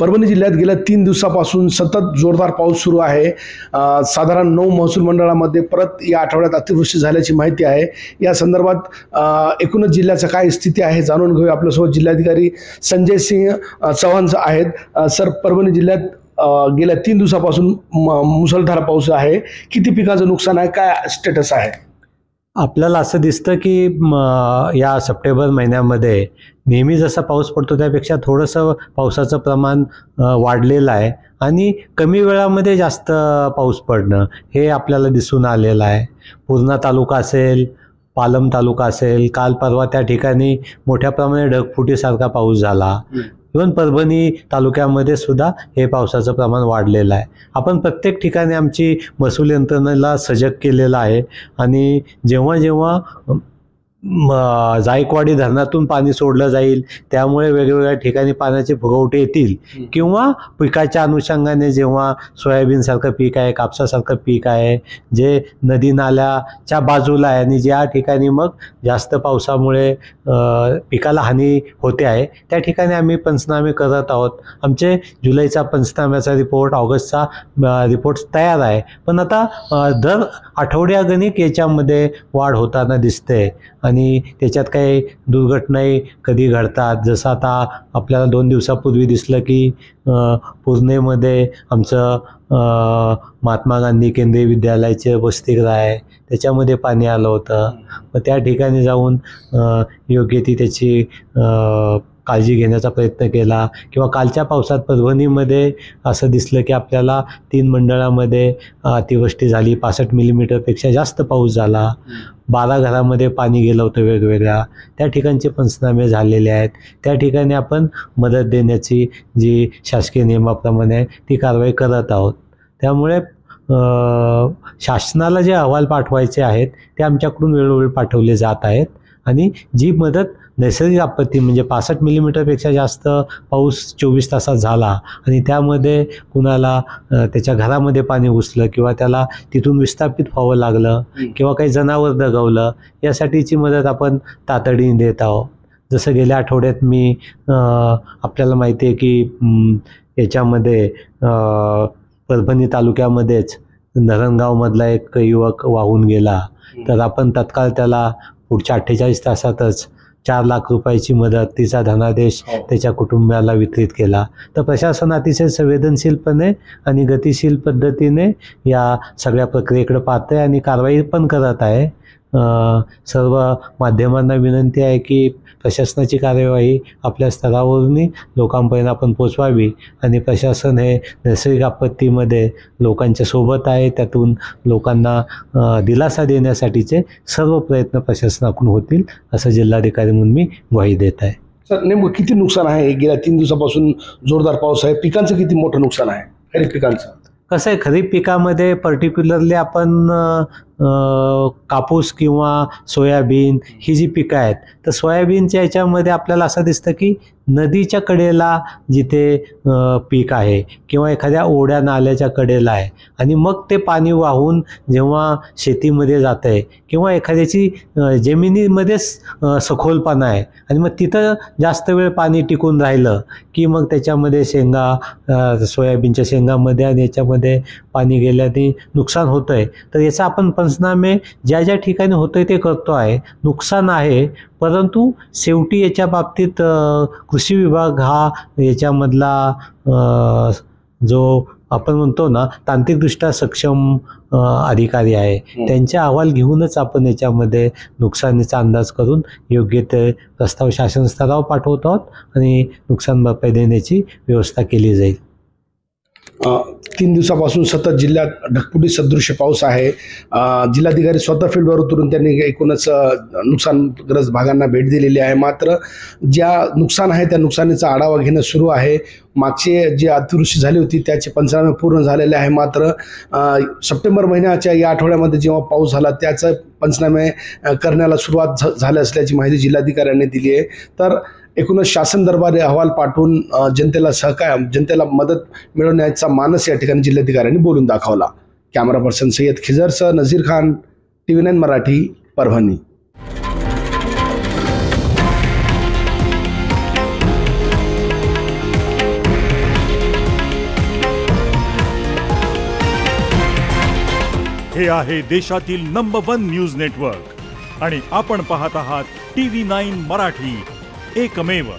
परभणी जिल्ह्यात गेल्या 3 दिवसापासून सतत जोरदार पाऊस सुरू आहे। साधारण 9 महसूल मंडळामध्ये परत या आठवड्यात अतिवृष्टी झाल्याची माहिती आहे। या संदर्भात एकूणच जिल्ह्याची काय स्थिती आहे जाणून घेऊया। आपल्यासोबत जिल्हाधिकारी संजय सिंह चव्हाण आहेत। सर, परभणी जिल्ह्यात गेल्या 3 दिवसापासून मुसळधार पाऊस आहे। किती पिकांचं नुकसान आहे, काय स्टेटस आहे? आपल्याला असं दिसतं की या सप्टेंबर महिन्यामध्ये नेहमी जसा पाऊस पडतो त्यापेक्षा थोडंसं पावसाचं प्रमाण वाढलेलं आहे आणि कमी वेळामध्ये जास्त पाऊस पडणं हे आपल्याला दिसून आलेलं आहे। पूर्णा तालुका असेल, पालम तालुका असेल, काल परवा त्या ठिकाणी मोठ्या प्रमाणात ढगफुटीसारखा पाऊस झाला। इव्हन परभणी तालुक्यामध्ये सुद्धा हे पावसाचं प्रमाण वाढलेलं आहे। आपण प्रत्येक ठिकाणी आमची महसूल यंत्रणेला सजग केलेलं आहे आणि जेव्हा जेव्हा जायकवाडी धरणातून पाणी सोडलं जाईल त्यामुळे वेगवेगळ्या ठिकाणी पाण्याचे फुगवटे येतील किंवा पिकाच्या अनुषंगाने जेव्हा सोयाबीनसारखं पीक आहे, कापसासारखं पीक आहे जे नदी नाल्याच्या बाजूला आहे आणि ज्या ठिकाणी मग जास्त पावसामुळे पिकाला हानी होते आहे त्या ठिकाणी आम्ही पंचनामे करत आहोत। आमचे जुलैचा पंचनाम्याचा रिपोर्ट, ऑगस्टचा रिपोर्ट तयार आहे, पण आता दर आठवड्यागणिक याच्यामध्ये वाढ होताना दिसते आणि त्याच्यात काही दुर्घटनाही कधी घडतात। जसं आता आपल्याला 2 दिवसापूर्वी दिसलं की पुणेमध्ये आमचं महात्मा गांधी केंद्रीय विद्यालयाचे वसतिगृह आहे त्याच्यामध्ये पाणी आलं होतं। मग त्या ठिकाणी जाऊन योग्य ती त्याची काळजी घेण्याचा प्रयत्न केला। किंवा कालच्या पावसात परभणीमध्ये असं दिसलं की आपल्याला 3 मंडळामध्ये अतिवृष्टी झाली, 65 मिलीमीटरपेक्षा जास्त पाऊस झाला। 12 घरामध्ये पाणी गेलं होतं वेगवेगळ्या, त्या ठिकाणचे पंचनामे झालेले आहेत। त्या ठिकाणी आपण मदत देण्याची जी शासकीय नियमाप्रमाणे ती कारवाई करत आहोत। त्यामुळे शासनाला जे अहवाल पाठवायचे आहेत ते आमच्याकडून वेळोवेळी पाठवले जात आहेत आणि जी मदत नैसर्गिक आपत्ती म्हणजे 65 मिलीमीटरपेक्षा जास्त पाऊस 24 तासात झाला आणि त्यामध्ये कुणाला त्याच्या घरामध्ये पाणी घुसलं किंवा त्याला तिथून विस्थापित व्हावं लागलं किंवा काही जनावर दगावलं, यासाठीची मदत आपण तातडीने देत आहोत। जसं गेल्या आठवड्यात मी आपल्याला माहिती आहे की याच्यामध्ये परभणी तालुक्यामध्येच धरणगावमधला एक युवक वाहून गेला, तर आपण तत्काळ त्याला पुढच्या 48 तासातच 4 लाख रुपयाची मदत, तिचा धनादेश त्याच्या कुटुंबाला वितरित केला। तर प्रशासन अतिशय संवेदनशीलपणे आणि गतिशील पद्धतीने या सगळ्या प्रक्रियेकडे पाहते आणि कारवाई पण करत आहे। सर्व माध्यमांना विनंती आहे की प्रशासनाची कार्यवाही आपल्या स्तरावरून लोकांपर्यंत आपण पोचवावी आणि प्रशासन हे नैसर्गिक आपत्तीमध्ये लोकांच्या सोबत आहे, त्यातून लोकांना दिलासा देण्यासाठीचे सर्व प्रयत्न प्रशासनाकडून होतील असं जिल्हाधिकारी म्हणून मी ग्वाही देत आहे। सर, नेमकं किती नुकसान आहे? गेल्या 3 दिवसापासून जोरदार पाऊस आहे, पिकांचं किती मोठं नुकसान आहे? खरीप पिकांचं कसं आहे, खरीप पिकामध्ये पर्टिक्युलरली आपण कापूस किंवा सोयाबीन ही जी पिकं आहेत तर सोयाबीनच्या याच्यामध्ये आपल्याला असं दिसतं की नदीच्या कडेला जिथे पीक आहे किंवा एखाद्या ओढ्या नाल्याच्या कडेला आहे आणि मग ते पाणी वाहून जेव्हा शेतीमध्ये जातं आहे किंवा एखाद्याची जमिनीमध्येच सखोलपणा आहे आणि मग तिथं जास्त वेळ पाणी टिकून राहिलं की मग त्याच्यामध्ये सोयाबीनच्या शेंगामध्ये आणि याच्यामध्ये पाणी गेल्याने नुकसान होतं आहे। तर याचा आपण पंचनामे ज्या ज्या ठिकाणी होतं ते करतो आहे। नुकसान आहे, परंतु शेवटी याच्या बाबतीत कृषी विभाग हा याच्यामधला जो आपण म्हणतो ना तांत्रिकदृष्ट्या सक्षम अधिकारी आहे, त्यांचा अहवाल घेऊनच आपण याच्यामध्ये नुकसानीचा अंदाज करून योग्य ते प्रस्ताव शासन स्तरावर पाठवत आहोत आणि नुकसान भरपाई देण्याची व्यवस्था केली जाईल। 3 दिवसापासून सतत जिल्ह्यात ढगफुटी सदृश्य पाऊस आहे। जिल्हाधिकारी स्वतः फील्डवर उतरून त्यांनी एकूणच नुकसानग्रस्त भागांना भेट दिलेली आहे। मात्र ज्या नुकसान आहे त्या नुकसानीचा आढावा घेणं सुरू आहे। मागचे जे अतिवृष्टी झाली होती त्याचे पंचनामे पूर्ण झालेले आहे, मात्र सप्टेंबर महिन्याच्या या आठवड्यामध्ये जेव्हा पाऊस झाला त्याचं पंचनामे करण्याला सुरुवात झाली असल्याची माहिती जिल्हाधिकाऱ्यांनी दिली आहे। तर एकूणच शासन दरबारी अहवाल पाठवून जनतेला मदत मिळवण्याचा मानस या ठिकाणी जिल्हाधिकाऱ्यांनी बोलून दाखवला। कॅमेरा पर्सन सय्यद खिजरसह नजीर खान, TV9 मराठी, परभणी। हे आहे देशातील नंबर 1 न्यूज नेटवर्क आणि आपण पाहत आहात TV9 मराठी, एकमेव.